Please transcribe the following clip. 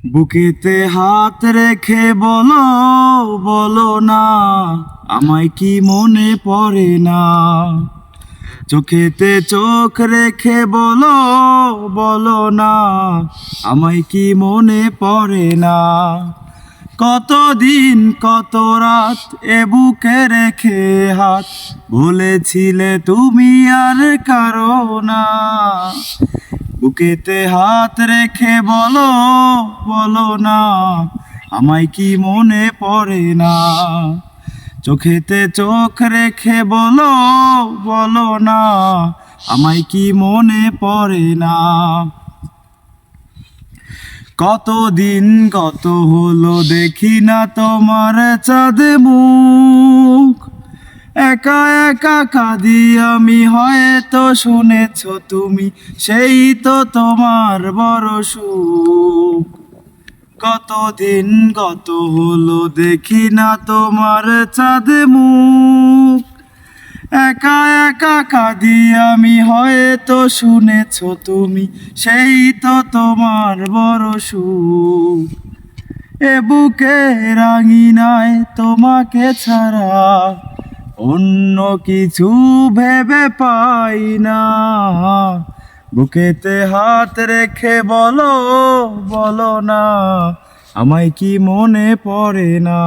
বুকেতে হাত রেখে বলো, বলো না আমায় কি মনে পড়ে না। চোখেতে চোখ রেখে বলো, বলো না আমায় কি মনে পড়ে না। কতদিন কত রাত এ বুকে রেখে হাত ভুলেছিলে তুমি আর কারো না। বুকেতে হাত রেখে বলো, বলো না আমায় কি মনে পড়ে না। চোখেতে চোখ রেখে বলো, বলো না আমায় কি মনে পড়ে না। কতদিন কত হলো দেখি না তোমার চাঁদ মুখ। একা একা কাঁদি আমি, হয়তো শুনেছ তুমি, সেই তো তোমার বড় সুখ। কতদিন কত হলো দেখি না তোমার চাঁদ মুখ। একা একা কাঁদি আমি, হয়তো শুনেছ তুমি, সেই তো তোমার বড় সুখ। এ বুকে রাঙিনায় তোমাকে ছাড়া অন্য কিছু ভেবে পাই না। বুকেতে হাত রেখে বলো, বলো না আমায় কি মনে পড়ে না।